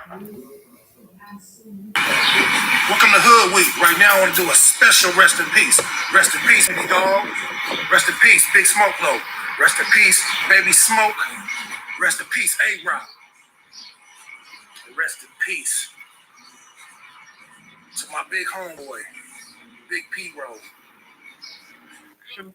Welcome to Hood Week. Right now, I want to do a special rest in peace. Rest in peace, Big Dog. Rest in peace, Big Smoke Low. Rest in peace, Baby Smoke. Rest in peace, A-Rock. Rest in peace to my big homeboy, Big P-Roll. And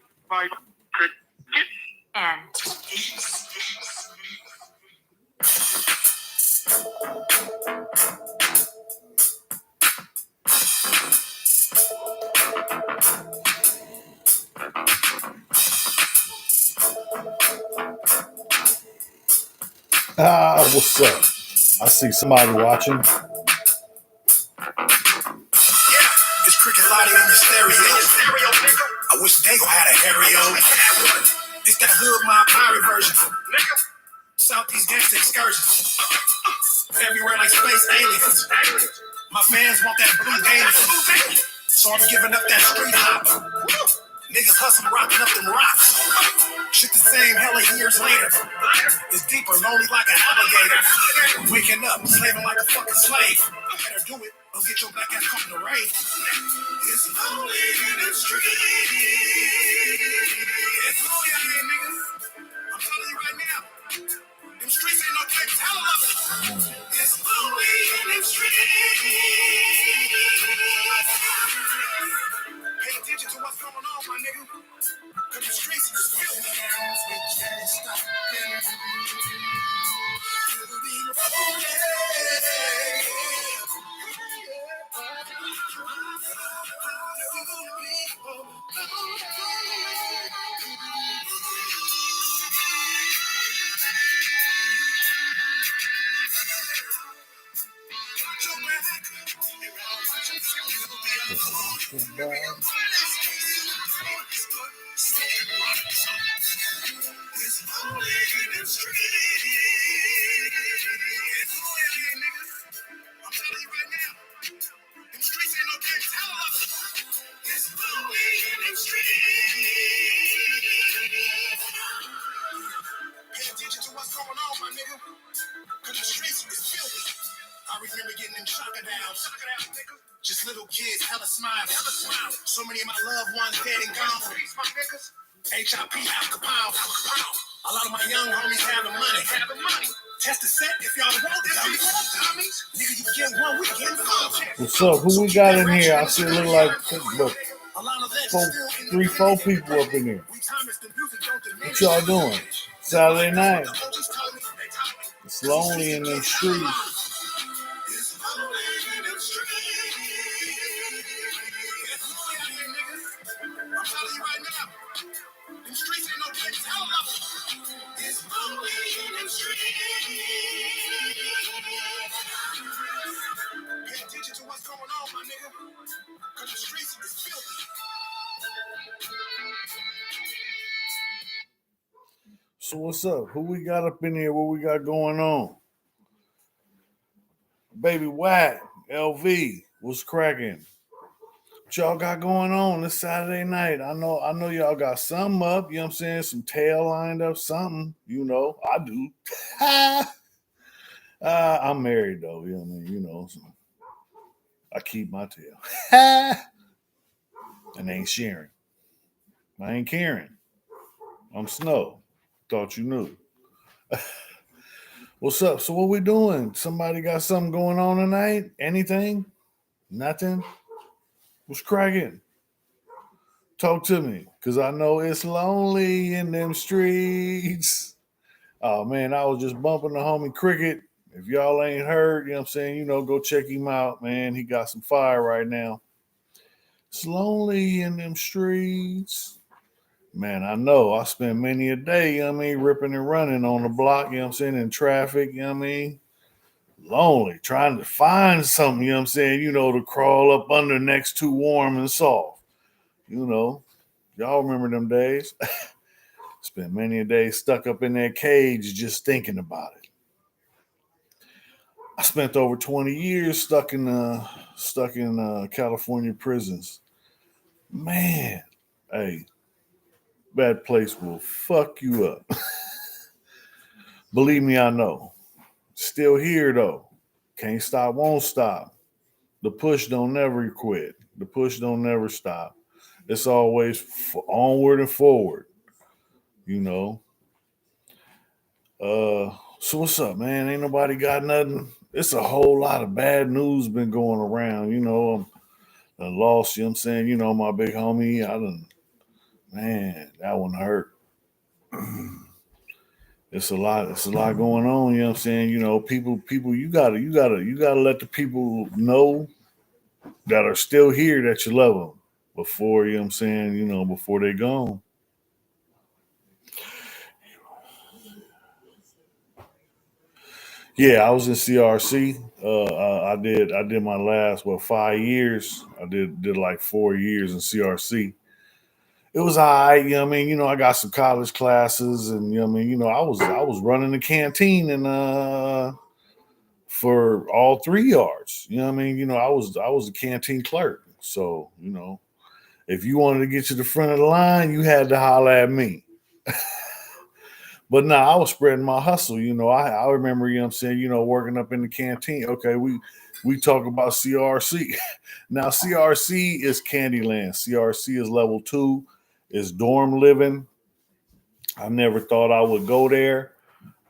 What's up? I see somebody watching. Yeah, it's Cricket Lottie in the stereo, nigga. I wish Dago had a Harry-O. It's that Hood Mob pirate version. Nigga. Southeast Gangsta Excursions. Everywhere like space aliens. My fans want that blue daily. So I'm giving up that street hop. Niggas hustling, rocking up them rocks. Shit the same hella years later. It's deeper, lonely like an alligator. Waking up, slaving like a fucking slave. Better do it, or get your black ass caught in the rain. It's lonely in the street. It's lonely out here, niggas. I'm telling you right now. Them streets ain't no place. Tell them. It's lonely in the street. Pay attention to what's going on, my nigga. Cause the streets is filthy. I remember getting in shocker down, nigga. Just little kids, hella smiling. So many of my loved ones dead and gone. HIP, Al Capone. A lot of my young homies have the money. Test the set if y'all want it. Nigga, you get one, we get five. What's up? Who we got in here? I see it look like three, four people up in here. What y'all doing? Saturday night. It's lonely in them streets. So what's up? Who we got up in here? What we got going on? Baby Whack, LV, what's cracking? What y'all got going on this Saturday night? I know y'all got something up, you know what I'm saying? Some tail lined up, something, I do. I'm married though, you know what I mean? So I keep my tail. And ain't sharing. I ain't caring. I'm Snow. Thought you knew. What's up? So what we doing? Somebody got something going on tonight? Anything? Nothing? What's cracking? Talk to me, because I know it's lonely in them streets. Oh, man, I was just bumping the homie Cricket. If y'all ain't heard, you know what I'm saying, go check him out, man. He got some fire right now. It's lonely in them streets. Man, I know. I spend many a day, ripping and running on the block, in traffic, lonely, trying to find something, to crawl up under next to warm and soft. Y'all remember them days. Spent many a day stuck up in that cage just thinking about it. I spent over 20 years stuck in California prisons. Man, hey, that place will fuck you up. Believe me, I know. Still here though. Can't stop, won't stop. The push don't never quit. The push don't never stop. It's always onward and forward, you know. So what's up, man? Ain't nobody got nothing. It's a whole lot of bad news been going around. I lost, you know what I'm saying? My big homie, man, that one hurt. It's a lot going on, you know what I'm saying? People, you gotta let the people know that are still here that you love them before, you know what I'm saying, before they gone. Yeah, I was in CRC. I did my last 5 years. I did like 4 years in CRC. It was all right, you know what I mean? I got some college classes and you know what I mean, I was running the canteen and for all 3 yards. You know what I mean? I was a canteen clerk. So, if you wanted to get to the front of the line, you had to holler at me. But nah, I was spreading my hustle. I remember, you know what I'm saying, working up in the canteen. Okay, we talk about CRC. Now CRC is Candyland. CRC is level 2, is dorm living. I never thought I would go there.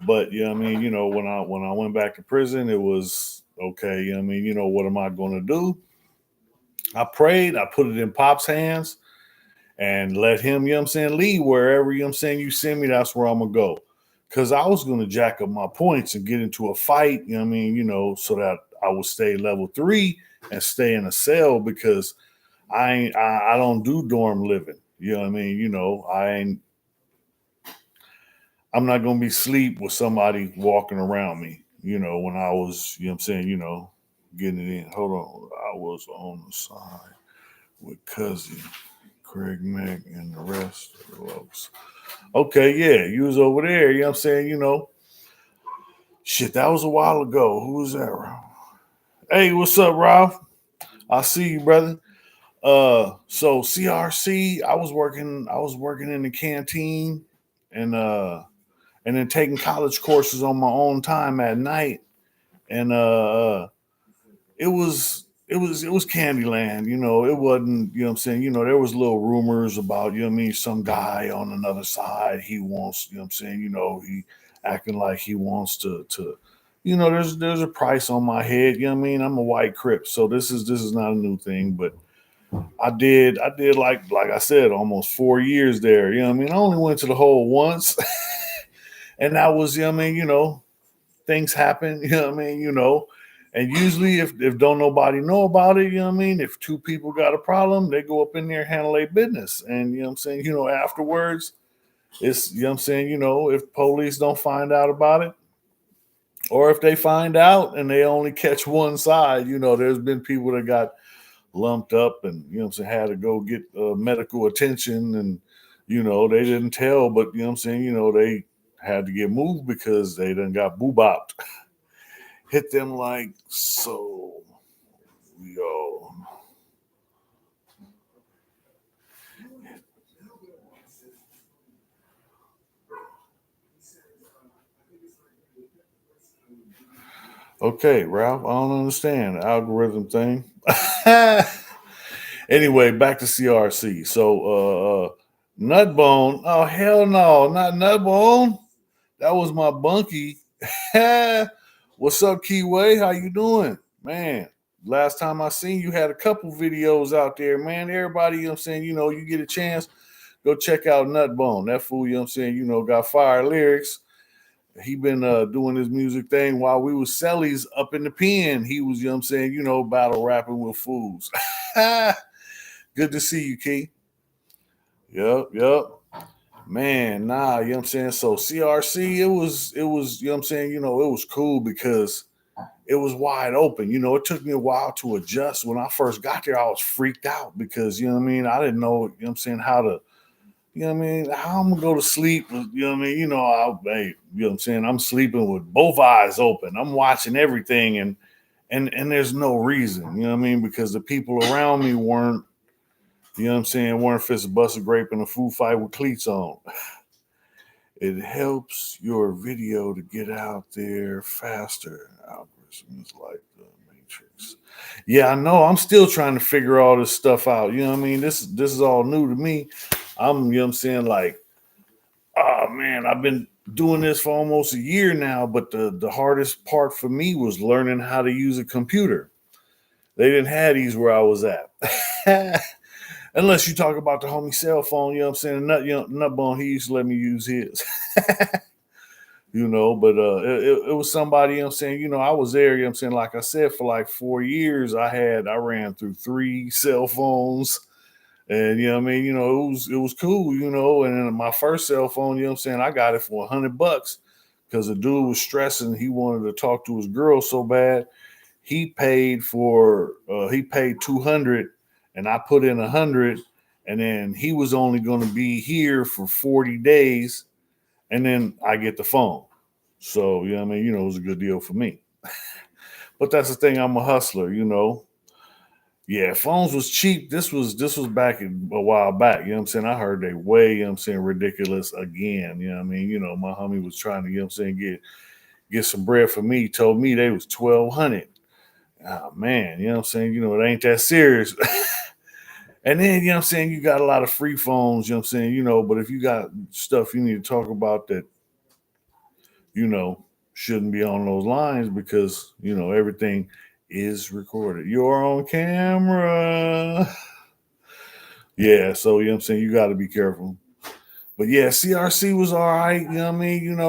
But you know what I mean, when I went back to prison, it was okay, you know what I mean, what am I gonna do? I prayed, I put it in Pop's hands and let him, you know what I'm saying, lead wherever, you know what I'm saying, you send me, that's where I'm gonna go. Cause I was gonna jack up my points and get into a fight, you know what I mean, so that I would stay level 3 and stay in a cell because I don't do dorm living. You know what I mean? I'm not gonna be sleep with somebody walking around me, when I was, you know what I'm saying, getting it in. Hold on. I was on the side with cousin Craig Mack and the rest of the folks. Okay, yeah, you was over there, you know what I'm saying, Shit, that was a while ago. Who was that, Ralph? Hey, what's up, Ralph? I see you, brother. So CRC, I was working in the canteen and and then taking college courses on my own time at night. And it was Candyland, it wasn't, what I'm saying, there was little rumors about, what I mean, some guy on another side, he wants, what I'm saying, he acting like he wants to there's a price on my head, what I mean? I'm a white crip, so this is not a new thing, but I did like I said, almost 4 years there, what I mean? I only went to the hole once. And that was, what I mean, things happen, what I mean, and usually if don't nobody know about it, what I mean, if two people got a problem, they go up in there, handle their business. And what I'm saying, afterwards, it's, what I'm saying, if police don't find out about it, or if they find out and they only catch one side, there's been people that got lumped up and, what I'm saying, had to go get medical attention and, they didn't tell, but, what I'm saying, they had to get moved because they done got boobopped. Hit them like so. Yo. Okay, Ralph, I don't understand the algorithm thing. Anyway, back to CRC. So Nutbone. Oh hell no, not Nutbone. That was my bunkie. What's up, Keyway? How you doing? Man, last time I seen you had a couple videos out there, man. Everybody, what I'm saying, you get a chance, go check out Nutbone. That fool, what I'm saying, got fire lyrics. He been doing his music thing while we was cellies up in the pen. He was, what I'm saying, battle rapping with fools. Good to see you, Key. Yep. Man, nah, you know what I'm saying? So CRC, it was, you know what I'm saying, it was cool because it was wide open. It took me a while to adjust. When I first got there, I was freaked out because, you know what I mean, I didn't know, what I'm saying, how to, you know what I mean, how I'm gonna go to sleep. You know what I mean? Hey, you know what I'm saying? I'm sleeping with both eyes open. I'm watching everything and there's no reason, you know what I mean? Because the people around me weren't, you know what I'm saying, weren't fist bust a grape in a food fight with cleats on. It helps your video to get out there faster. It's like the Matrix. Yeah, I know. I'm still trying to figure all this stuff out. You know what I mean? This is all new to me. You know what I'm saying? Like, oh man, I've been doing this for almost a year now, but the hardest part for me was learning how to use a computer. They didn't have these where I was at. Unless you talk about the homie cell phone, you know what I'm saying? Nutbone, he used to let me use his. But it was somebody, you know what I'm saying? I was there, you know what I'm saying? Like I said, for like 4 years, I ran through 3 cell phones. And you know what I mean? It was cool, and then my first cell phone, you know what I'm saying, I got it for $100 because the dude was stressing. He wanted to talk to his girl so bad. He paid 200 and I put in 100, and then he was only going to be here for 40 days, and then I get the phone. So, you know what I mean? It was a good deal for me. But that's the thing, I'm a hustler. Yeah, phones was cheap. This was back a while back. You know what I'm saying? I heard they way, you know what I'm saying, ridiculous again. You know what I mean? My homie was trying to, you know what I'm saying, get some bread for me. He told me they was 1,200. Oh man, you know what I'm saying? It ain't that serious. And then, you know what I'm saying, you got a lot of free phones, you know what I'm saying, but if you got stuff you need to talk about that, you know, shouldn't be on those lines because, everything is recorded. You're on camera. Yeah, so you know what I'm saying, you got to be careful. But yeah, CRC was all right, you know what I mean?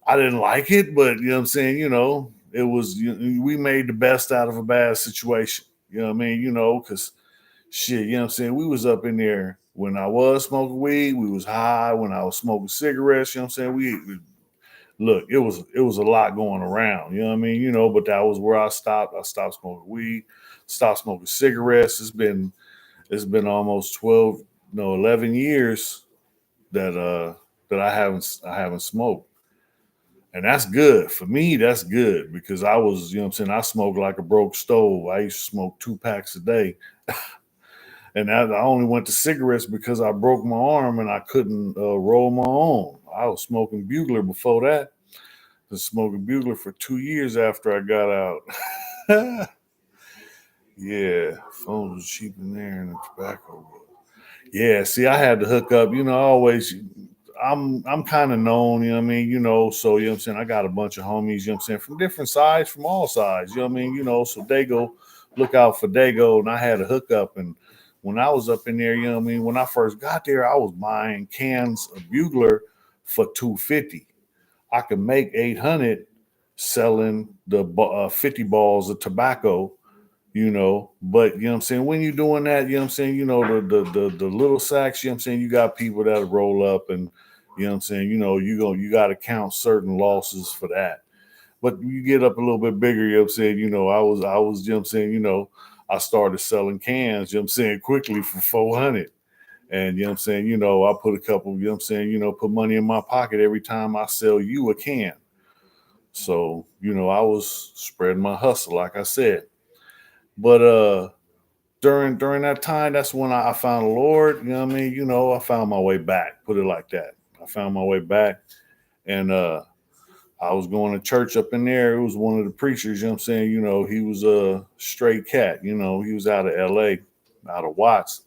I didn't like it, but you know what I'm saying, it was we made the best out of a bad situation. You know what I mean? Cuz shit, you know what I'm saying? We was up in there when I was smoking weed, we was high when I was smoking cigarettes, you know what I'm saying? Look, it was a lot going around, you know what I mean? But that was where I stopped. I stopped smoking weed, stopped smoking cigarettes. It's been almost 12, no, 11 years that I haven't smoked. And that's good. For me, that's good because I was, you know what I'm saying, I smoked like a broke stove. I used to smoke 2 packs a day. And I only went to cigarettes because I broke my arm and I couldn't roll my own. I was smoking Bugler before that. I was smoking Bugler for 2 years after I got out. Yeah, phones was cheap in there and the tobacco. Yeah, see, I had to hook up. I'm kind of known, you know what I mean? So you know what I'm saying, I got a bunch of homies, you know what I'm saying, from different sides, from all sides, you know what I mean? So Dago, look out for Dago, and I had a hookup. And when I was up in there, you know what I mean, when I first got there, I was buying cans of Bugler for 250. I could make 800 selling the 50 balls of tobacco, but you know what I'm saying, when you're doing that, you know what I'm saying, the little sacks, you know what I'm saying, you got people that roll up, and you know what I'm saying, you got to count certain losses for that. But you get up a little bit bigger, you know what I'm saying, I was you know what I'm saying, I started selling cans, you know what I'm saying, quickly for 400. And you know what I'm saying, I put a couple, you know what I'm saying, put money in my pocket every time I sell you a can. So, I was spreading my hustle, like I said. But during that time, that's when I found the Lord. You know what I mean? I found my way back. Put it like that. I found my way back, and I was going to church up in there. It was one of the preachers. You know what I'm saying? He was a straight cat. He was out of L.A., out of Watts.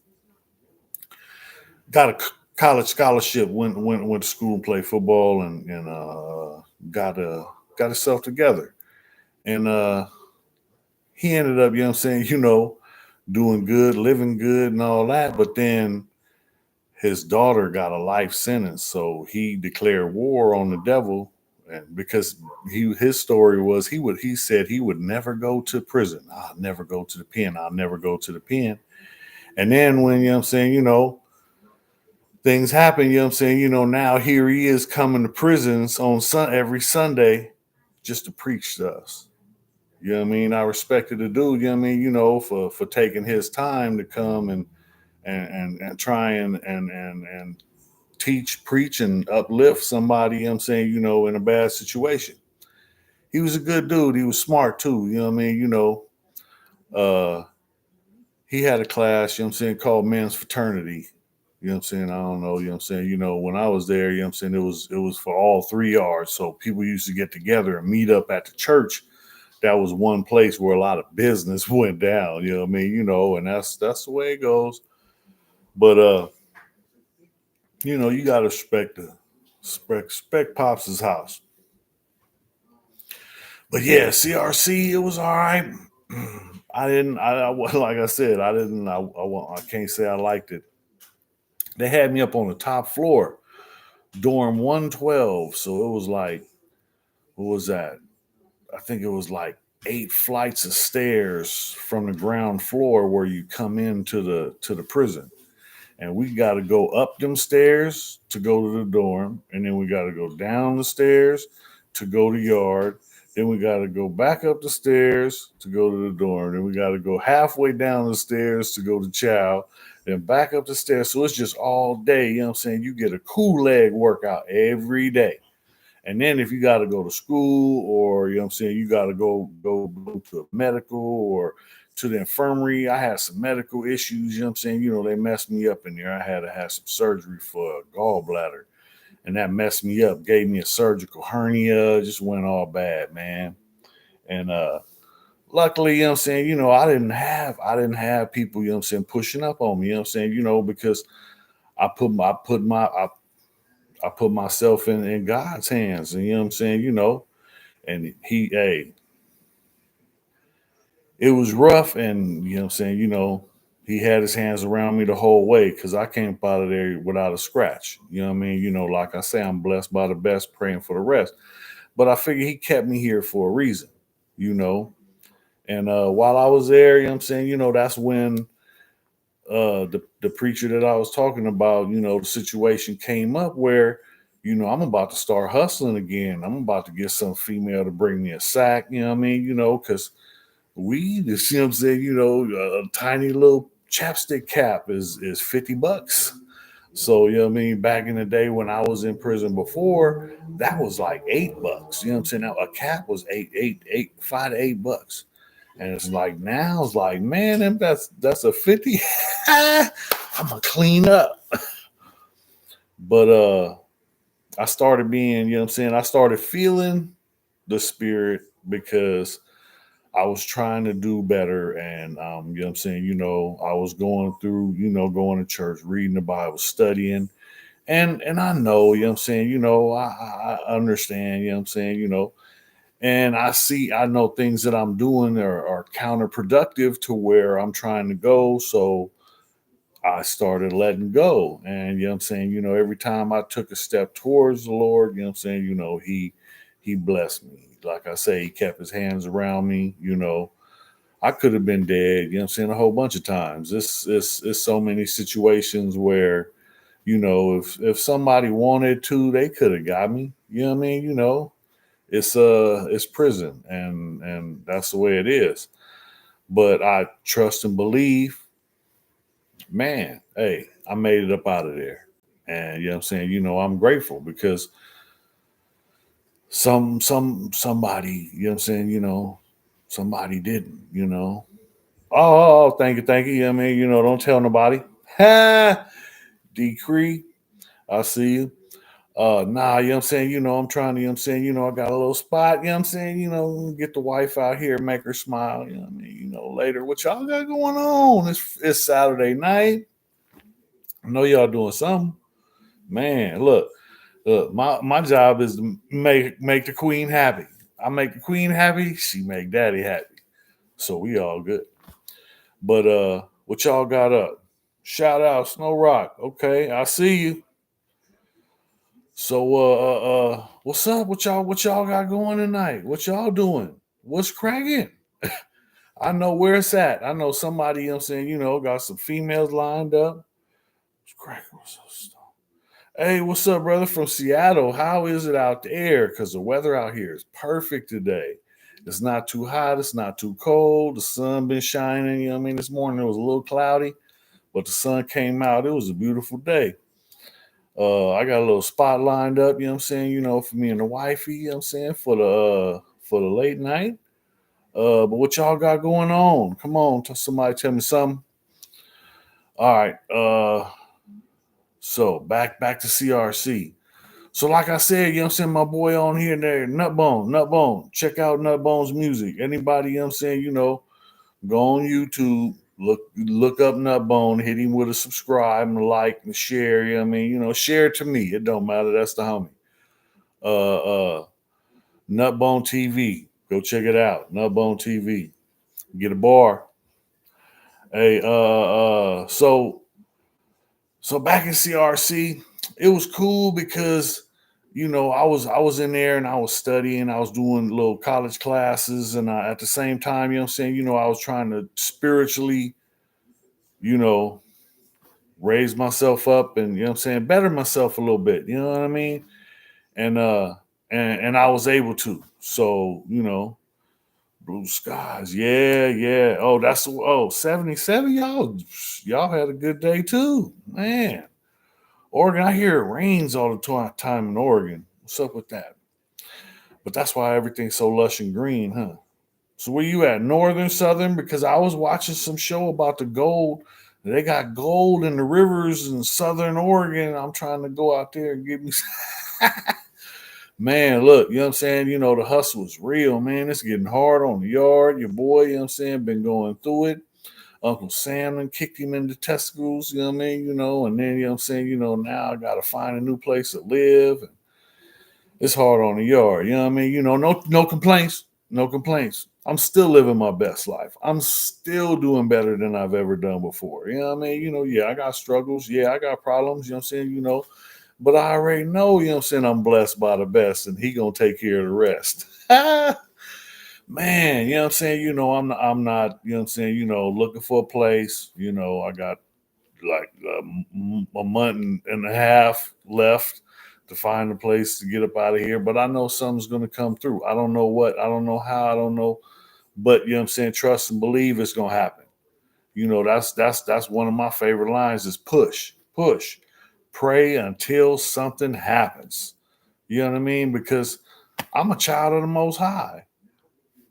Got a college scholarship. Went to school and played football, and got himself together. And he ended up, you know what I'm saying? Doing good, living good, and all that. But then his daughter got a life sentence, so he declared war on the devil. And because his story was, he said he would never go to prison. I'll never go to the pen. I'll never go to the pen. And then when, you know what I'm saying, things happen, you know what I'm saying, now here he is coming to prisons on every Sunday just to preach to us. You know what I mean? I respected the dude, you know what I mean, for taking his time to come and try and teach, preach, and uplift somebody, you know what I'm saying, in a bad situation. He was a good dude. He was smart too, you know what I mean? Uh he had a class, you know what I'm saying, called Men's Fraternity. You know what I'm saying? I don't know, you know what I'm saying? When I was there, you know what I'm saying, it was for all 3 yards. So people used to get together and meet up at the church. That was one place where a lot of business went down, you know what I mean? And that's the way it goes. But you gotta respect respect Pops' house. But yeah, CRC, it was all right. I didn't. Like I said, I didn't. I can't say I liked it. They had me up on the top floor, dorm 112. So it was like, what was that? I think it was like 8 flights of stairs from the ground floor where you come into the prison. And we got to go up them stairs to go to the dorm, and then we got to go down the stairs to go to yard. Then we got to go back up the stairs to go to the dorm. Then we got to go halfway down the stairs to go to chow. Then back up the stairs. So it's just all day. You know what I'm saying? You get a cool leg workout every day. And then if you got to go to school, or you know what I'm saying, you got to go to a medical or to the infirmary. I had some medical issues, you know what I'm saying? They messed me up in there. I had to have some surgery for a gallbladder, and that messed me up, gave me a surgical hernia, just went all bad, man. And luckily, you know what I'm saying, I didn't have people, you know what I'm saying, pushing up on me, you know what I'm saying, because I put myself in God's hands, and you know what I'm saying, and hey, it was rough, and you know what I'm saying, he had his hands around me the whole way because I came up out of there without a scratch. You know what I mean? Like I say, I'm blessed by the best, praying for the rest. But I figure he kept me here for a reason, you know. And while I was there, you know what I'm saying, that's when the preacher that I was talking about, the situation came up where, I'm about to start hustling again. I'm about to get some female to bring me a sack, you know what I mean? Because weed is, you know what I'm saying, a tiny little chapstick cap is $50. So, you know what I mean? Back in the day when I was in prison before, that was like $8. You know what I'm saying? Now a cap was $5 to $8. And it's like now it's like, man, that's a 50. I'm gonna clean up. But I started being, you know what I'm saying, I started feeling the spirit because I was trying to do better, and you know what I'm saying, I was going through, going to church, reading the Bible, studying, and I know, you know what I'm saying, I understand, you know what I'm saying, and I know things that I'm doing are counterproductive to where I'm trying to go. So I started letting go. And you know what I'm saying, every time I took a step towards the Lord, you know what I'm saying, he blessed me. Like I say, he kept his hands around me, I could have been dead, you know what I'm saying, a whole bunch of times. It's so many situations where, if somebody wanted to, they could have got me. You know what I mean? It's prison, and that's the way it is. But I trust and believe, man, hey, I made it up out of there. And you know what I'm saying, I'm grateful because somebody, you know what I'm saying, somebody didn't, Oh, thank you. I mean, don't tell nobody. Ha decree. I see you. Nah, you know what I'm saying? I'm trying to, you know what I'm saying? I got a little spot, you know what I'm saying? Get the wife out here, make her smile, you know what I mean? Later, what y'all got going on? It's Saturday night. I know y'all doing something. Man, look, my job is to make the queen happy. I make the queen happy, she make daddy happy. So we all good. But what y'all got up? Shout out SnowRoc. Okay, I see you. So what's up? What y'all got going tonight? What y'all doing? What's cracking? I know where it's at. I know somebody, you know what I'm saying, got some females lined up. What's cracking? Hey, what's up, brother, from Seattle? How is it out there? Because the weather out here is perfect today. It's not too hot, it's not too cold. The sun been shining, you know what I mean? This morning it was a little cloudy, but the sun came out. It was a beautiful day. I got a little spot lined up, you know what I'm saying, for me and the wifey, you know what I'm saying, for the late night. But what y'all got going on? Come on, somebody tell me something. All right. So back to CRC. So like I said, you know what I'm saying, my boy on here and there, Nutbone. Check out Nutbone's music. Anybody, you know what I'm saying, go on YouTube, look up Nutbone, hit him with a subscribe and a like and share. You know what I mean? Share it to me. It don't matter. That's the homie. Nutbone TV. Go check it out. Nutbone TV. Get a bar. Hey, so back in CRC, it was cool because I was in there and I was studying, I was doing little college classes, and at the same time, you know what I'm saying, I was trying to spiritually, you know, raise myself up and you know what I'm saying, better myself a little bit, you know what I mean? And and I was able to. So, blue skies. Yeah, yeah. Oh, 77. Y'all had a good day too. Man. Oregon, I hear it rains all the time in Oregon. What's up with that? But that's why everything's so lush and green, huh? So where you at? Northern, southern? Because I was watching some show about the gold. They got gold in the rivers in southern Oregon. I'm trying to go out there and get me. Man, look, you know what I'm saying? The hustle is real, man. It's getting hard on the yard. Your boy, you know what I'm saying, been going through it. Uncle Sam and kicked him in the testicles, you know what I mean? And then, you know what I'm saying, now I got to find a new place to live. And it's hard on the yard, you know what I mean? No complaints, no complaints. I'm still living my best life. I'm still doing better than I've ever done before. You know what I mean? Yeah, I got struggles. Yeah, I got problems, you know what I'm saying? But I already know, you know what I'm saying, I'm blessed by the best and he going to take care of the rest. Man, you know what I'm saying? I'm not, you know what I'm saying, looking for a place. I got like a month and a half left to find a place to get up out of here. But I know something's going to come through. I don't know what, I don't know how, I don't know. But, you know what I'm saying? Trust and believe it's going to happen. That's one of my favorite lines is push, pray until something happens. You know what I mean? Because I'm a child of the Most High.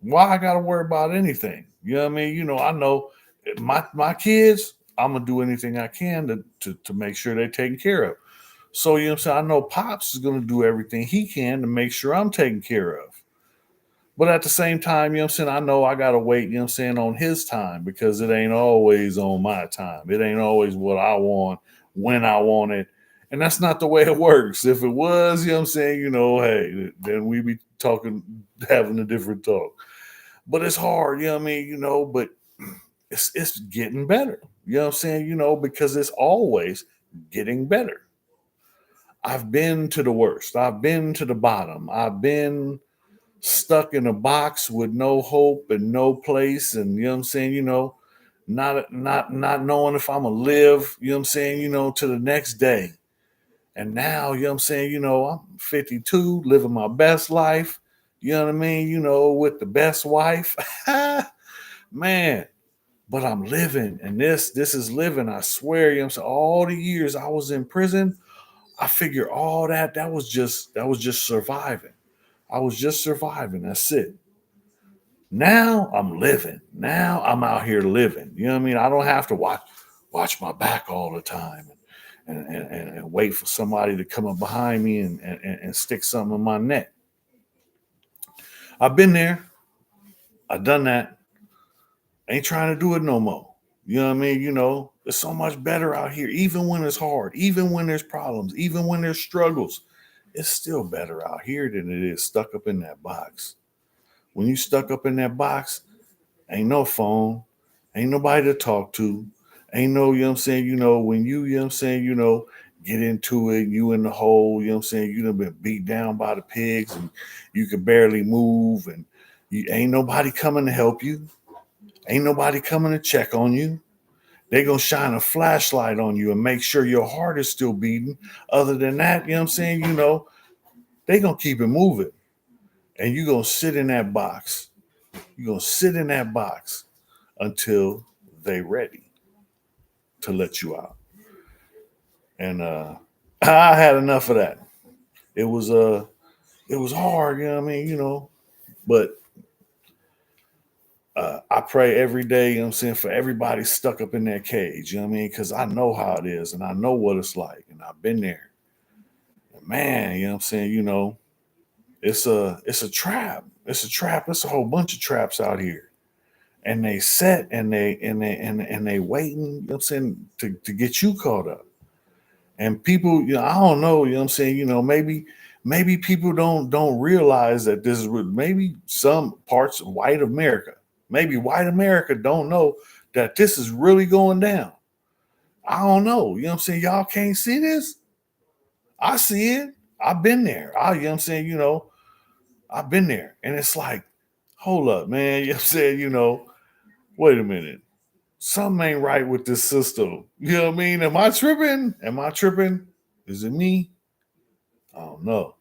Why I gotta worry about anything? You know what I mean? I know my kids, I'm gonna do anything I can to make sure they're taken care of. So you know what I'm saying? I know Pops is gonna do everything he can to make sure I'm taken care of. But at the same time, you know what I'm saying? I know I gotta wait, you know what I'm saying, on his time because it ain't always on my time. It ain't always what I want when I want it. And that's not the way it works. If it was, you know what I'm saying, hey, then we be talking, having a different talk. But it's hard, you know what I mean? But it's getting better. You know what I'm saying? Because it's always getting better. I've been to the worst. I've been to the bottom. I've been stuck in a box with no hope and no place. And you know what I'm saying? Not knowing if I'm gonna live, you know what I'm saying, to the next day. And now, you know what I'm saying, I'm 52, living my best life, you know what I mean, with the best wife. Man, but I'm living, and this is living. I swear, you know what I'm saying? All the years I was in prison, I figure all that was just surviving. I was just surviving. That's it. Now I'm living. Now I'm out here living. You know what I mean? I don't have to watch my back all the time and wait for somebody to come up behind me and stick something in my neck. I've been there. I've done that. Ain't trying to do it no more. You know what I mean? It's so much better out here, even when it's hard, even when there's problems, even when there's struggles. It's still better out here than it is stuck up in that box. When you stuck up in that box, ain't no phone, ain't nobody to talk to, ain't no, you know what I'm saying, when you know what I'm saying, get into it, you in the hole, you know what I'm saying, you done been beat down by the pigs and you can barely move and you ain't nobody coming to help you. Ain't nobody coming to check on you. They gonna shine a flashlight on you and make sure your heart is still beating. Other than that, you know what I'm saying, they gonna keep it moving. And you gonna sit in that box. You're gonna sit in that box until they ready to let you out. And I had enough of that. It was it was hard, you know what I mean, but I pray every day, you know what I'm saying, for everybody stuck up in that cage, you know what I mean? Because I know how it is and I know what it's like and I've been there. And man, you know what I'm saying, it's a trap. It's a trap. It's a whole bunch of traps out here. And they set and they waiting, you know what I'm saying, to get you caught up. And people, I don't know, you know what I'm saying, maybe people don't realize that this is maybe some parts of white America. Maybe white America don't know that this is really going down. I don't know. You know what I'm saying? Y'all can't see this. I see it. I've been there. You know what I'm saying? I've been there. And it's like, hold up, man. You know what I'm saying? Wait a minute. Something ain't right with this system. You know what I mean? Am I tripping? Am I tripping? Is it me? I don't know.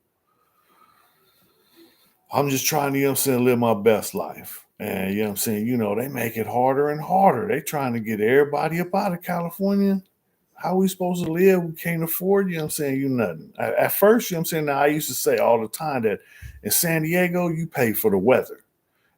I'm just trying to, you know what I'm saying, live my best life. And you know what I'm saying, they make it harder and harder. They trying to get everybody up out of California. How we supposed to live? We can't afford, you know what I'm saying, nothing. At first, you know what I'm saying, now I used to say all the time that in San Diego, you pay for the weather.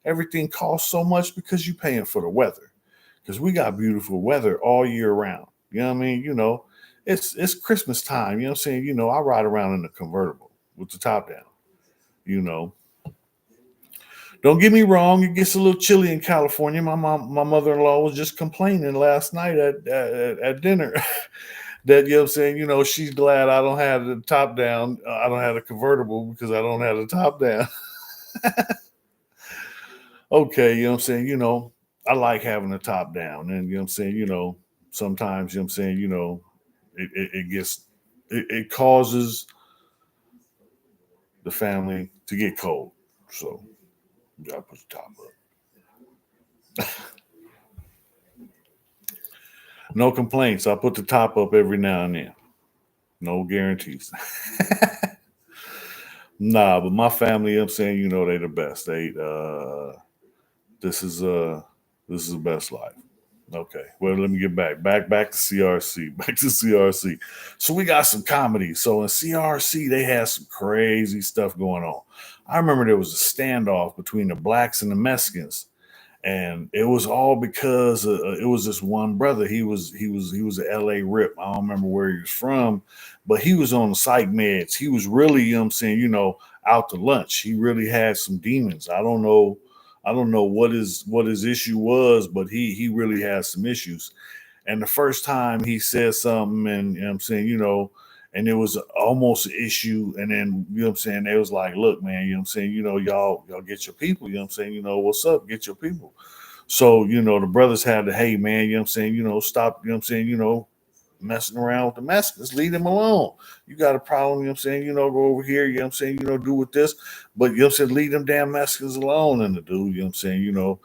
Everything costs so much because you paying for the weather. Because we got beautiful weather all year round. You know what I mean? It's Christmas time. You know what I'm saying? I ride around in a convertible with the top down. You know, don't get me wrong, it gets a little chilly in California. My mother-in-law was just complaining last night at dinner that, you know what I'm saying, she's glad I don't have the top down. I don't have a convertible because I don't have the top down. Okay, you know what I'm saying, I like having the top down. And you know what I'm saying, sometimes, you know what I'm saying, it gets it causes the family to get cold. So you gotta put the top up. No complaints. I put the top up every now and then. No guarantees. Nah, but my family, you know what I'm saying, they the best. This is this is the best life. Okay. Well, let me get back to CRC. Back to CRC. So we got some comedy. So in CRC, they had some crazy stuff going on. I remember there was a standoff between the blacks and the Mexicans, and it was all because it was this one brother. He was an LA Rip. I don't remember where he was from, but he was on the psych meds. He was really, you know what I'm saying, out to lunch. He really had some demons. I don't know what his issue was, but he really had some issues. And the first time he said something, and you know what I'm saying, and it was almost an issue. And then, you know what I'm saying, they was like, look, man, you know what I'm saying, y'all get your people, you know what I'm saying, what's up, get your people. So, the brothers had to, hey man, you know what I'm saying, stop, you know what I'm saying, messing around with the Mexicans, leave them alone. You got a problem, you know what I'm saying, go over here, you know what I'm saying, do with this, but you know what I'm saying, leave them damn Mexicans alone. And the dude, you know what I'm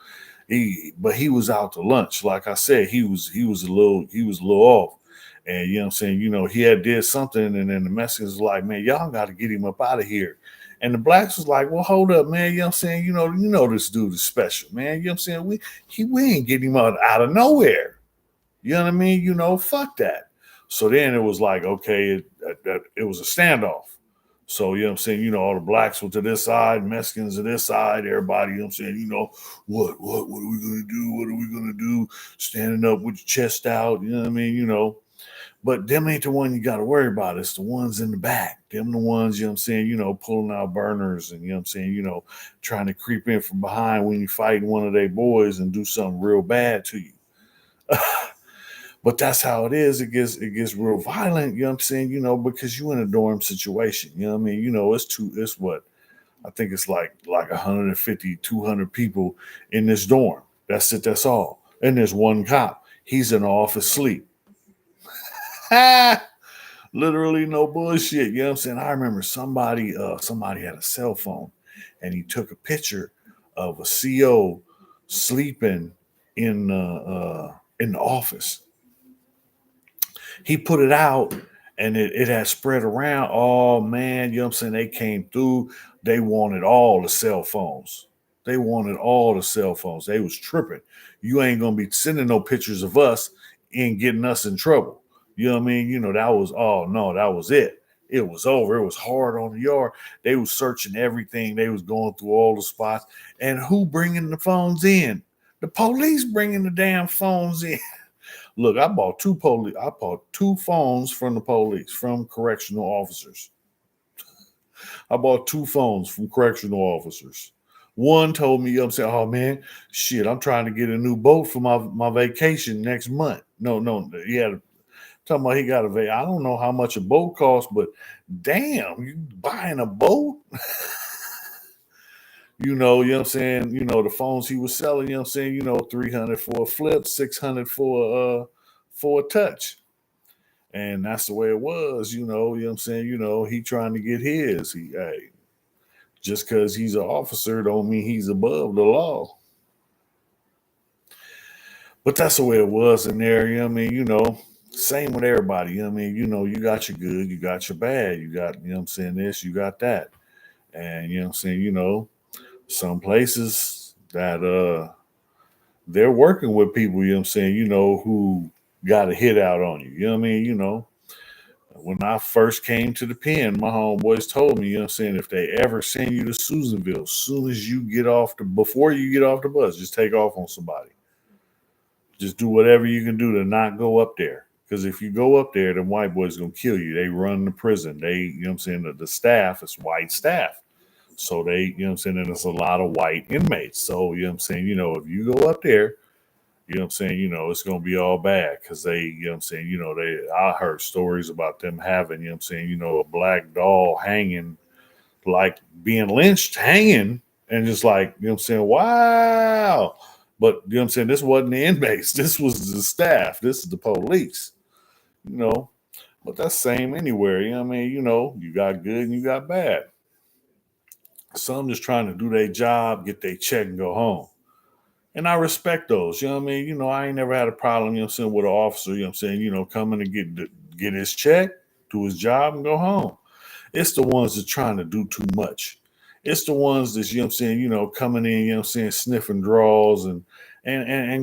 saying, he was out to lunch. Like I said, he was a little off. And you know what I'm saying, he had did something, and then the Mexicans was like, man, y'all gotta get him up out of here. And the blacks was like, well, hold up, man. You know what I'm saying? This dude is special, man. You know what I'm saying? We ain't getting him out of nowhere. You know what I mean? Fuck that. So then it was like, okay, it was a standoff. So, you know what I'm saying? All the blacks were to this side, Mexicans to this side, everybody, you know what I'm saying? What are we going to do? What are we going to do? Standing up with your chest out, you know what I mean? But them ain't the one you got to worry about. It's the ones in the back. Them the ones, you know what I'm saying, pulling out burners and, you know what I'm saying, trying to creep in from behind when you fight one of their boys and do something real bad to you. But that's how it is. It gets real violent, you know what I'm saying? Because you in a dorm situation. You know what I mean? It's what I think it's like 150, 200 people in this dorm. That's it, that's all. And there's one cop. He's in the office sleep. Literally no bullshit. You know what I'm saying? I remember somebody had a cell phone and he took a picture of a CO sleeping in the office. He put it out and it had spread around. Oh man, you know what I'm saying? They came through. They wanted all the cell phones. They wanted all the cell phones. They was tripping. You ain't gonna be sending no pictures of us and getting us in trouble. You know what I mean? That was, oh no, that was it. It was over. It was hard on the yard. They was searching everything. They was going through all the spots. And who bringing the phones in? The police bringing the damn phones in. Look, I bought two phones from the police, from correctional officers. I bought two phones from correctional officers. One told me, I'm saying, oh man, shit, I'm trying to get a new boat for my vacation next month. No, he had talking about he got a I don't know how much a boat costs, but damn, you buying a boat? You know what I'm saying? The phones he was selling, 300 for a flip, 600 for a touch. And that's the way it was, you know what I'm saying? He trying to get his. Hey, just because he's an officer don't mean he's above the law. But that's the way it was in there, same with everybody. You got your good, you got your bad, you got, this, you got that. And some places that they're working with people, who got a hit out on you. You know what I mean? When I first came to the pen, my homeboys told me, if they ever send you to Susanville, as soon as you get before you get off the bus, just take off on somebody. Just do whatever you can do to not go up there. Because if you go up there, them white boys gonna kill you. They run the prison. The staff is white staff. So and there's a lot of white inmates. So, if you go up there, it's gonna be all bad because I heard stories about them having, a black doll hanging, like being lynched, hanging, and just like, wow. But this wasn't the inmates, this was the staff, this is the police, you know. But that's same anywhere, you got good and you got bad. Some just trying to do their job, get their check and go home. And I respect those, I ain't never had a problem, with an officer, coming to get his check, do his job and go home. It's the ones that trying to do too much. It's the ones that's, coming in, sniffing draws and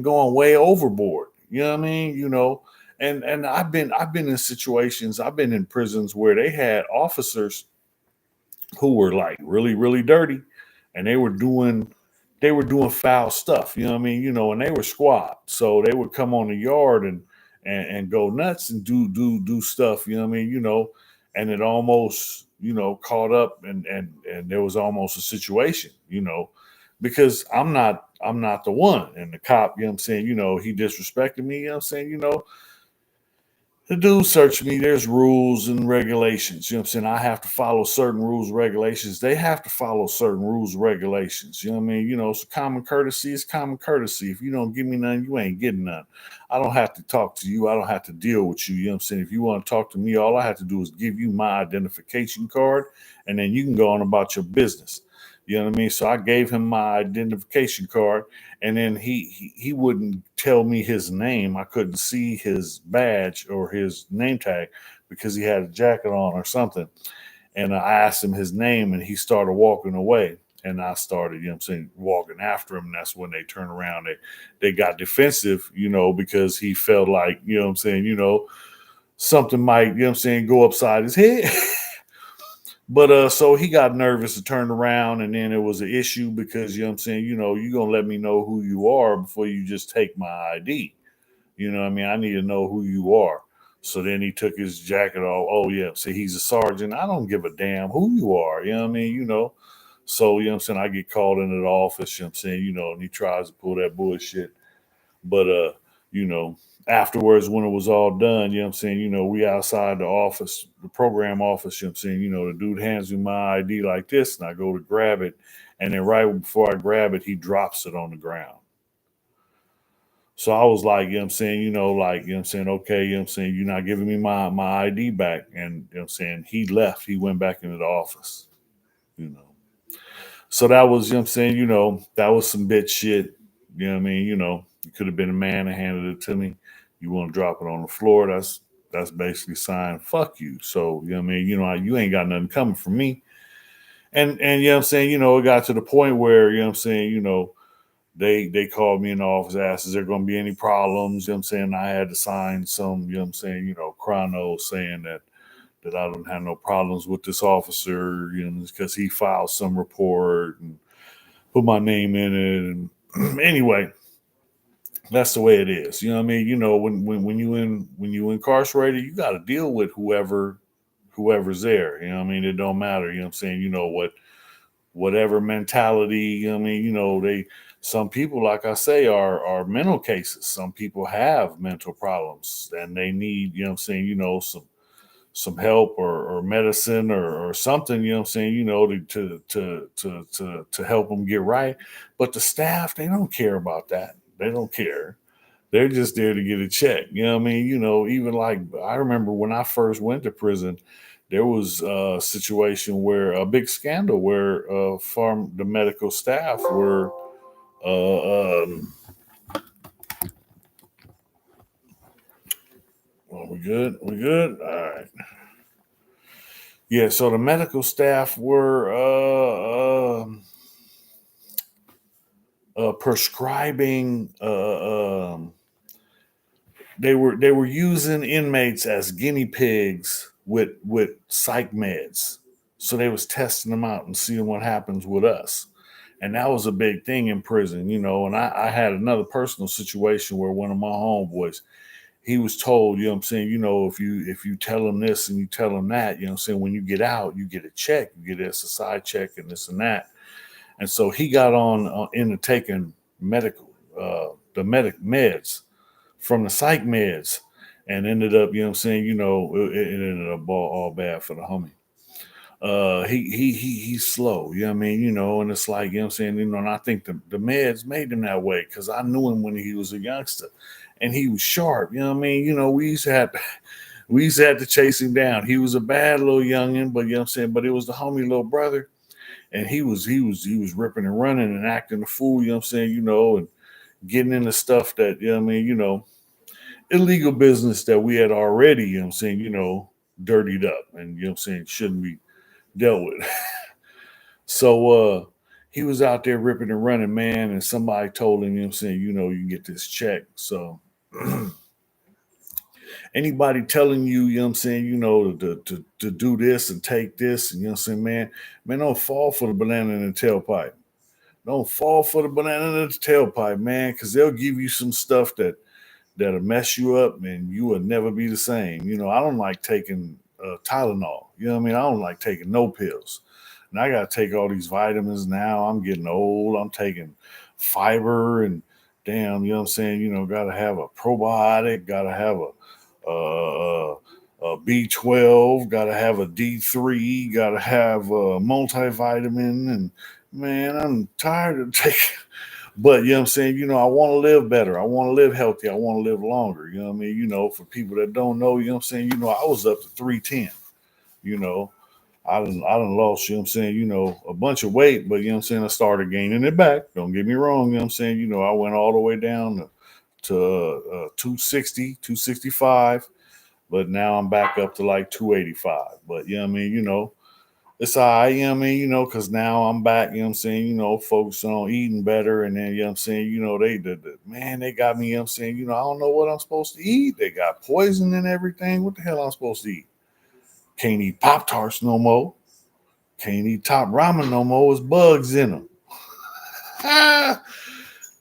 going way overboard. You know what I mean? And I've been in situations, I've been in prisons where they had officers who were like really, really dirty and they were doing foul stuff, you know what I mean? And they were squad. So they would come on the yard and go nuts and do stuff, you know what I mean? And it almost, caught up and there was almost a situation, because I'm not the one. And the cop, he disrespected me, the dude searched me. There's rules and regulations. I have to follow certain rules, regulations. They have to follow certain rules, regulations. You know what I mean? It's common courtesy. It's common courtesy. If you don't give me none, you ain't getting none. I don't have to talk to you. I don't have to deal with you. If you want to talk to me, all I have to do is give you my identification card, and then you can go on about your business. You know what I mean? So I gave him my identification card, and then he wouldn't tell me his name. I couldn't see his badge or his name tag because he had a jacket on or something. And I asked him his name, and he started walking away. And I started, walking after him. And that's when they turned around. They got defensive, because he felt like, something might, go upside his head. But so he got nervous and turned around, and then it was an issue because you're gonna let me know who you are before you just take my ID. You know what I mean? I need to know who you are. So then he took his jacket off. Oh yeah, so he's a sergeant. I don't give a damn who you are. You know what I mean? So I get called into the office, and he tries to pull that bullshit. But you know, afterwards when it was all done, we outside the office, the program office, the dude hands me my ID like this, and I go to grab it, and then right before I grab it, he drops it on the ground. So I was like, okay, you're not giving me my ID back. And he left, he went back into the office, you know. So that was, that was some bitch shit. You know what I mean? You could have been a man and handed it to me. You want to drop it on the floor, that's basically saying fuck you. So, you know what I mean? You ain't got nothing coming from me. And it got to the point where, they called me in the office, asked, is there going to be any problems? I had to sign some, chrono saying that I don't have no problems with this officer, because he filed some report and put my name in it. And anyway, That's the way it is. You know what I mean? When you incarcerated, you got to deal with whoever's there. You know what I mean? It don't matter. You know what I'm saying? Whatever mentality. You know what I mean? They some people, like I say, are mental cases. Some people have mental problems and they need. You know what I'm saying? Some help or medicine or something, you know what I'm saying, to help them get right. But the staff, they don't care about that. They don't care. They're just there to get a check. You know what I mean? Even like I remember when I first went to prison, there was a situation where a big scandal where the medical staff were well, we good? We good? All right. Yeah, so the medical staff were prescribing they were using inmates as guinea pigs with psych meds. So they was testing them out and seeing what happens with us. And that was a big thing in prison, and I had another personal situation where one of my homeboys, he was told, you know what I'm saying, if you tell him this and you tell him that, you know what I'm saying, when you get out, you get a check, you get an SSI check and this and that. And so he got on into taking medical, the medic meds from the psych meds, and ended up, it ended up all bad for the homie. He's slow, you know what I mean, and it's like, you know what I'm saying, and I think the meds made him that way because I knew him when he was a youngster, and he was sharp, you know what I mean, we used to have to chase him down. He was a bad little youngin, but you know what I'm saying, but it was the homie little brother, and he was ripping and running and acting a fool, you know what I'm saying, and getting into stuff that, you know what I mean, illegal business that we had already, you know what I'm saying, dirtied up and, you know what I'm saying, shouldn't be dealt with. So he was out there ripping and running, man, and somebody told him, you know what I'm saying, you can get this check. So anybody telling you, you know what I'm saying, to do this and take this, and you know what I'm saying, man, don't fall for the banana in the tailpipe. Don't fall for the banana in the tailpipe, man, because they'll give you some stuff that'll mess you up and you will never be the same. I don't like taking Tylenol. You know what I mean? I don't like taking no pills. And I got to take all these vitamins now. I'm getting old. I'm taking fiber and damn, you know what I'm saying? Got to have a probiotic, got to have a B12, got to have a D3, got to have a multivitamin. And man, I'm tired of taking but you know what I'm saying, I want to live better. I want to live healthy. I want to live longer. You know what I mean? For people that don't know, you know what I'm saying, I was up to 310. You know, I done lost, you know what I'm saying, a bunch of weight, but you know what I'm saying, I started gaining it back. Don't get me wrong, you know what I'm saying? I went all the way down to 260, 265, but now I'm back up to like 285. But you know what I mean, it's all right, you know what I mean, because now I'm back, you know what I'm saying, focusing on eating better. And then, you know what I'm saying, man, they got me, you know what I'm saying, I don't know what I'm supposed to eat. They got poison and everything. What the hell I'm supposed to eat? Can't eat Pop Tarts no more. Can't eat top ramen no more. It's bugs in them.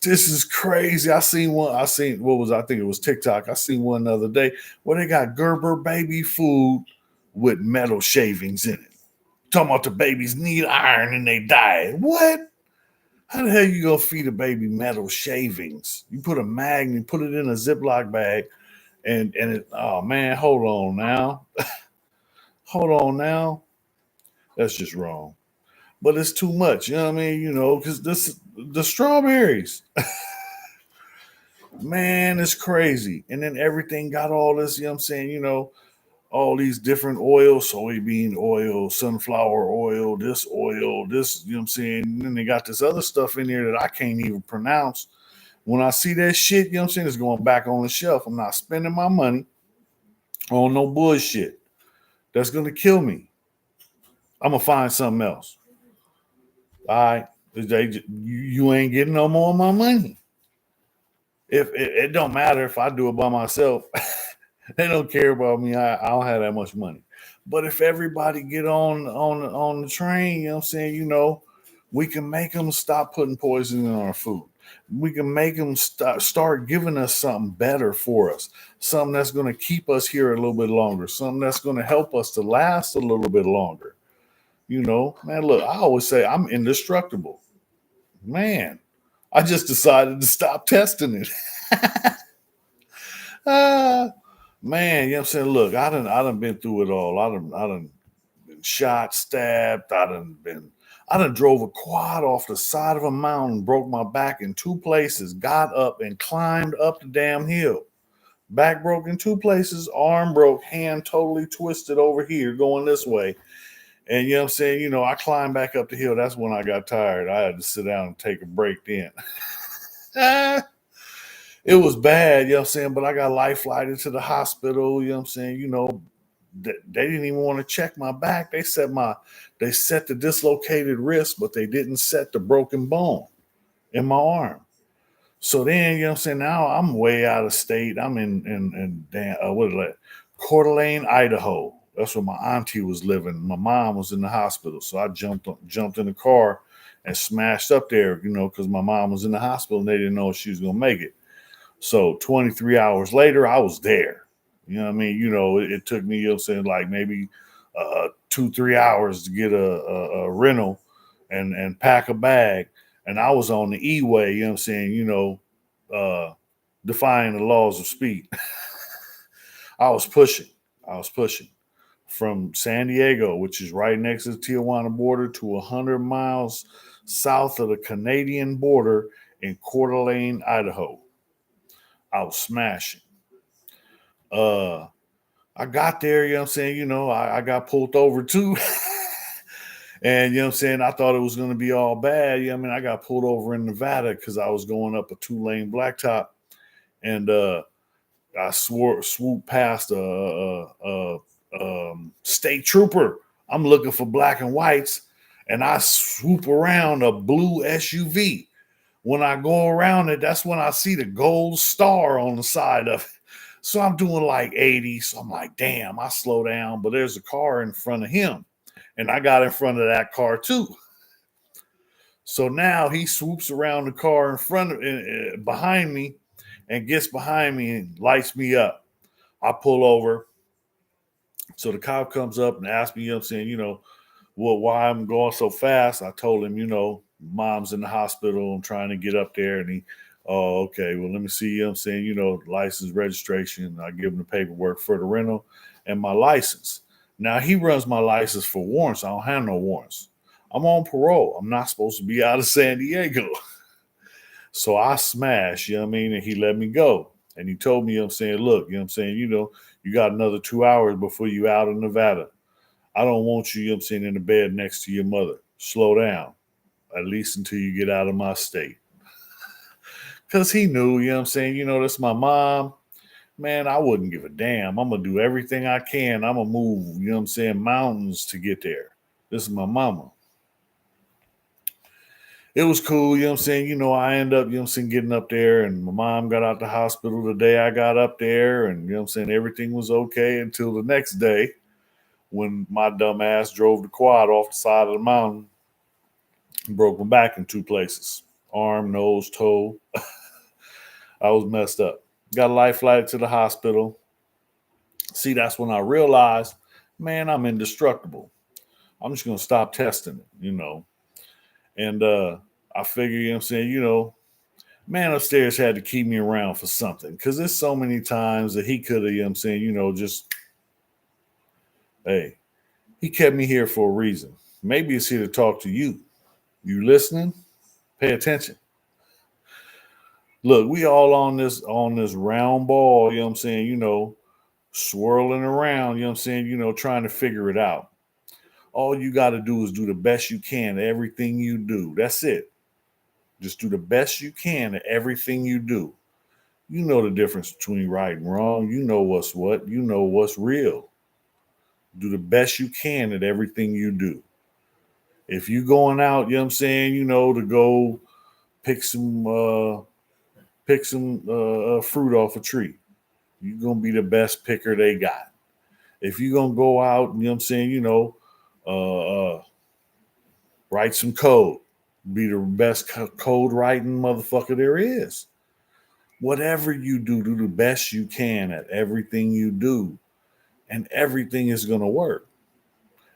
This is crazy. I think it was TikTok. I seen one the other day where they got Gerber baby food with metal shavings in it. Talking about the babies need iron and they die. What? How the hell you gonna feed a baby metal shavings? You put a magnet, put it in a Ziploc bag, and it. Oh man, hold on now, hold on now. That's just wrong. But it's too much. You know what I mean? Because the strawberries, man, it's crazy. And then everything got all this. You know what I'm saying? All these different oils, soybean oil, sunflower oil, this, you know what I'm saying? And then they got this other stuff in there that I can't even pronounce. When I see that shit, you know what I'm saying, it's going back on the shelf. I'm not spending my money on no bullshit. That's going to kill me. I'm going to find something else. All right. You ain't getting no more of my money. If it don't matter if I do it by myself. They don't care about me. I don't have that much money. But if everybody get on the train, you know what I'm saying, we can make them stop putting poison in our food. We can make them start giving us something better for us, something that's going to keep us here a little bit longer, something that's going to help us to last a little bit longer. You know, man, look, I always say I'm indestructible. Man, I just decided to stop testing it. Man, you know what I'm saying? Look, I done been through it all. I done been shot, stabbed, I done drove a quad off the side of a mountain, broke my back in two places, got up and climbed up the damn hill. Back broke in two places, arm broke, hand totally twisted over here going this way. And you know what I'm saying? You know, I climbed back up the hill. That's when I got tired. I had to sit down and take a break then. It was bad, you know what I'm saying? But I got life flighted to the hospital, you know what I'm saying? You know, they didn't even want to check my back. They set the dislocated wrist, but they didn't set the broken bone in my arm. So then, you know what I'm saying? Now I'm way out of state. I'm what is that? Coeur d'Alene, Idaho. That's where my auntie was living. My mom was in the hospital. So I jumped in the car and smashed up there, you know, because my mom was in the hospital and they didn't know if she was gonna make it. So 23 hours later, I was there. You know what I mean? You know, it took me, you know what I'm saying, like maybe 2-3 hours to get a rental and pack a bag. And I was on the E-way, you know what I'm saying, you know, defying the laws of speed. I was pushing from San Diego, which is right next to the Tijuana border, to 100 miles south of the Canadian border in Coeur d'Alene, Idaho. I was smashing. Uh, I got there, you know what I'm saying? You know, I got pulled over too. And you know what I'm saying? I thought it was going to be all bad. Yeah, I mean, I got pulled over in Nevada because I was going up a 2-lane blacktop, and I swooped past a state trooper. I'm looking for black and whites, and I swoop around a blue SUV. When I go around it, that's when I see the gold star on the side of it. So I'm doing like 80. So I'm like, damn, I slow down, but there's a car in front of him. And I got in front of that car too. So now he swoops around the car in front of behind me and gets behind me and lights me up. I pull over. So the cop comes up and asks me, you know what I'm saying, you know, well, why I'm going so fast. I told him, you know, mom's in the hospital. I'm trying to get up there. And he, oh, okay, well, let me see, you know what I'm saying, you know, license, registration. I give him the paperwork for the rental and my license. Now he runs my license for warrants. I don't have no warrants. I'm on parole. I'm not supposed to be out of San Diego. So I smashed, you know what I mean? And he let me go. And he told me, you know what I'm saying, look, you know what I'm saying, you know, you got another 2 hours before you out of Nevada. I don't want you, you know what I'm saying, in the bed next to your mother. Slow down, at least until you get out of my state. Because he knew, you know what I'm saying, you know, that's my mom. Man, I wouldn't give a damn. I'm going to do everything I can. I'm going to move, you know what I'm saying, mountains to get there. This is my mama. It was cool, you know what I'm saying? You know, I end up, you know what I'm saying, getting up there, and my mom got out the hospital the day I got up there, and you know what I'm saying, everything was okay until the next day when my dumb ass drove the quad off the side of the mountain and broke my back in two places. Arm, nose, toe. I was messed up. Got a life flight to the hospital. See, that's when I realized, man, I'm indestructible. I'm just gonna stop testing it, you know. And I figure, you know what I'm saying, you know, man upstairs had to keep me around for something. Because there's so many times that he could have, you know what I'm saying, you know, just, hey, he kept me here for a reason. Maybe it's here to talk to you. You listening? Pay attention. Look, we all on this round ball, you know what I'm saying, you know, swirling around, you know what I'm saying, you know, trying to figure it out. All you got to do is do the best you can at everything you do. That's it. Just do the best you can at everything you do. You know the difference between right and wrong. You know what's what. You know what's real. Do the best you can at everything you do. If you going out, you know what I'm saying, you know, to go pick some fruit off a tree, you're gonna be the best picker they got. If you're gonna go out, you know what I'm saying, you know, write some code, be the best code writing motherfucker there is. Whatever you do the best you can at everything you do, and everything is going to work.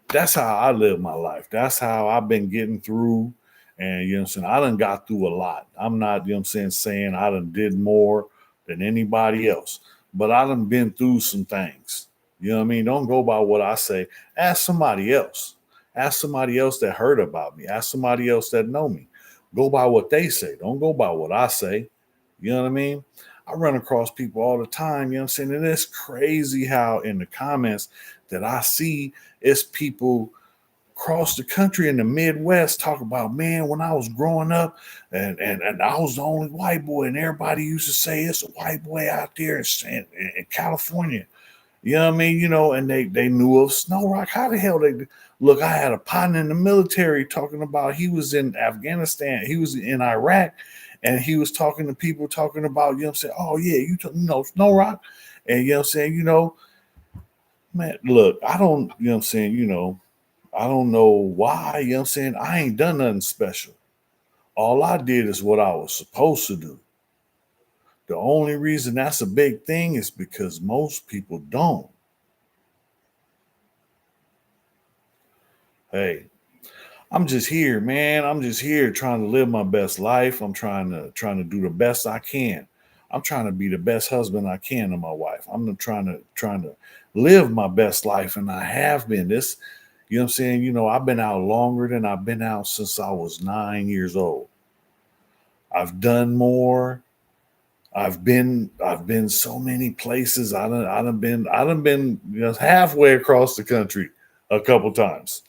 That's how I live my life. That's how I've been getting through. And you know what I'm saying? I done got through a lot. I'm not, you know what I'm saying I done did more than anybody else. But I done been through some things. You know what I mean? Don't go by what I say. Ask somebody else. Ask somebody else that heard about me. Ask somebody else that know me. Go by what they say. Don't go by what I say. You know what I mean? I run across people all the time, you know what I'm saying? And it's crazy how in the comments that I see it's people across the country in the Midwest talk about, man, when I was growing up and I was the only white boy, and everybody used to say it's a white boy out there in California. You know what I mean? You know, and they knew of SnowRoc. How the hell they look? I had a partner in the military talking about he was in Afghanistan, he was in Iraq, and he was talking to people talking about, you know what I'm saying? Oh yeah, you know SnowRoc, and you know what I'm saying, you know, man, look, I don't, you know what I'm saying, you know, I don't know why, you know what I'm saying? I ain't done nothing special. All I did is what I was supposed to do. The only reason that's a big thing is because most people don't. Hey, I'm just here, man. I'm just here trying to live my best life. I'm trying to do the best I can. I'm trying to be the best husband I can to my wife. I'm trying to live my best life, and I have been. This, you know what I'm saying? You know, I've been out longer than I've been out since I was 9 years old. I've done more. I've been so many places. I done been you know, halfway across the country a couple times.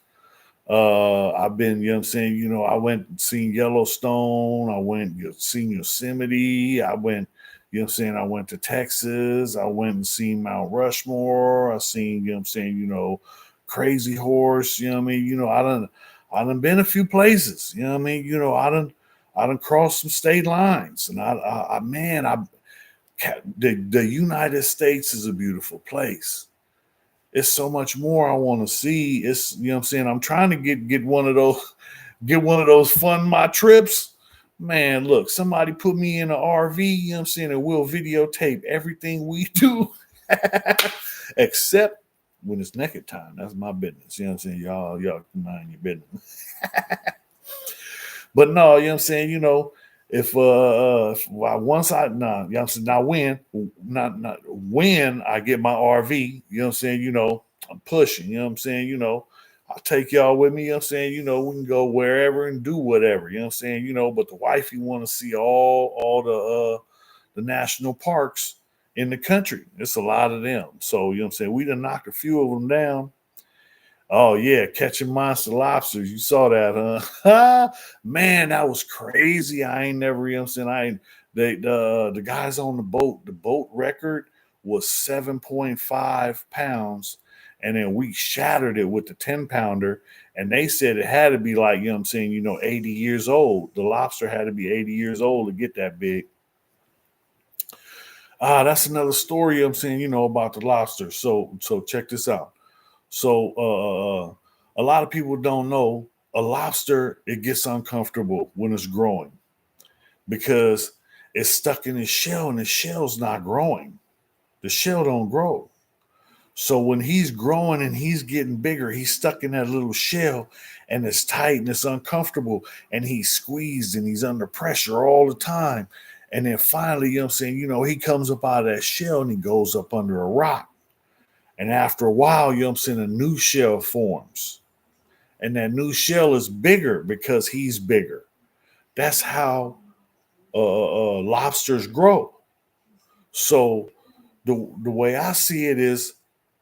I've been, you know what I'm saying, you know, I went and seen Yellowstone, I went seen Yosemite, I went, you know what I'm saying, I went to Texas, I went and seen Mount Rushmore, I seen, you know what I'm saying, you know, Crazy Horse, you know what I mean, you know, I done been a few places, you know what I mean, you know, I done crossed some state lines, and I man, the United States is a beautiful place. It's so much more I want to see. It's, you know what I'm saying? I'm trying to get one of those fund my trips. Man, look, somebody put me in an RV, you know what I'm saying, and we'll videotape everything we do. Except when it's naked time. That's my business. You know what I'm saying? Y'all mind your business. But no, you know what I'm saying, you know, if once I nah, you know what I'm saying, now when not when I get my RV, you know what I'm saying, you know, I'm pushing, you know what I'm saying, you know, I'll take y'all with me, you know what I'm saying, you know, we can go wherever and do whatever, you know what I'm saying, you know, but the wifey want to see all the national parks in the country. It's a lot of them. So, you know what I'm saying, we done knocked a few of them down. Oh yeah, catching monster lobsters. You saw that, huh? Man, that was crazy. I ain't never, you know what I'm saying? I ain't the guys on the boat record was 7.5 pounds, and then we shattered it with the 10 pounder, and they said it had to be like, you know what I'm saying, you know, 80 years old. The lobster had to be 80 years old to get that big. That's another story, you know what I'm saying, you know, about the lobster. So check this out. So a lot of people don't know a lobster, it gets uncomfortable when it's growing because it's stuck in its shell and the shell's not growing. The shell don't grow. So when he's growing and he's getting bigger, he's stuck in that little shell and it's tight and it's uncomfortable and he's squeezed and he's under pressure all the time. And then finally, you know what I'm saying, you know, he comes up out of that shell and he goes up under a rock. And after a while, you know what I'm saying, a new shell forms. And that new shell is bigger because he's bigger. That's how lobsters grow. So the way I see it is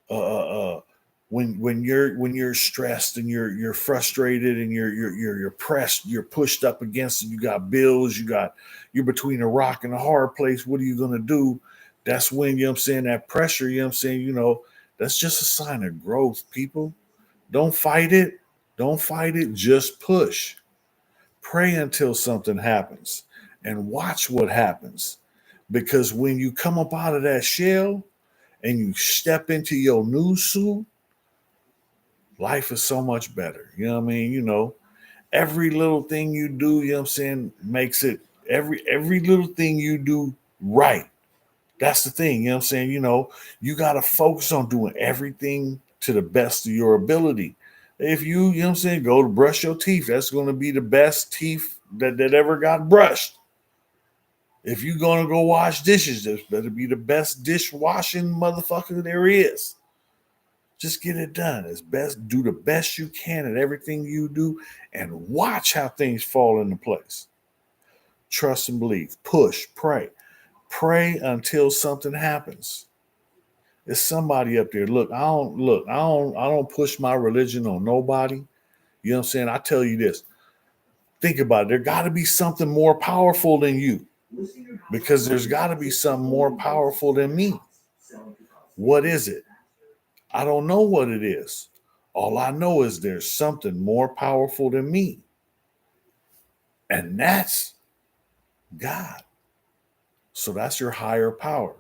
uh, uh, uh, when you're stressed and you're frustrated and you're pressed, you're pushed up against it, you got bills, you're between a rock and a hard place. What are you gonna do? That's when, you know what I'm saying, that pressure, you know what I'm saying, you know, that's just a sign of growth, people. Don't fight it. Don't fight it. Just push. Pray until something happens and watch what happens. Because when you come up out of that shell and you step into your new suit, life is so much better. You know what I mean? You know, Every little thing you do, you know what I'm saying, makes it every little thing you do right. That's the thing, you know what I'm saying? You got to focus on doing everything to the best of your ability. If you know what I'm saying, go to brush your teeth, that's going to be the best teeth that ever got brushed. If you're going to go wash dishes, this better be the best dishwashing motherfucker there is. Just get it done as best, do the best you can at everything you do, and watch how things fall into place. Trust and believe, push, pray until something happens. There's somebody up there. I don't push my religion on nobody. You know what I'm saying? I tell you this. Think about it. There got to be something more powerful than you, because there's got to be something more powerful than me. What is it? I don't know what it is. All I know is there's something more powerful than me. And that's God. So that's your higher power.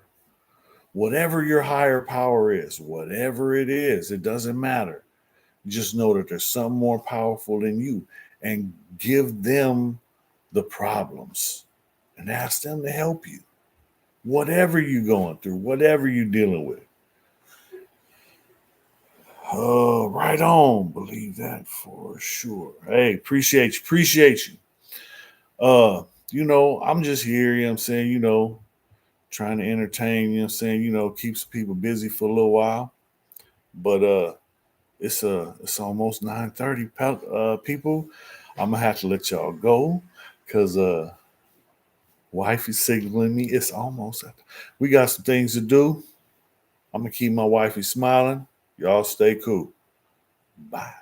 Whatever your higher power is, whatever it is, it doesn't matter. Just know that there's something more powerful than you, and give them the problems and ask them to help you. Whatever you're going through, whatever you're dealing with. Oh, right on. Believe that for sure. Hey, appreciate you. I'm just here, you know what I'm saying, trying to entertain, you know what I'm saying, keeps people busy for a little while. But it's almost 9:30, people. I'm gonna have to let y'all go because wife is signaling me. It's almost we got some things to do. I'm gonna keep my wifey smiling. Y'all stay cool. Bye.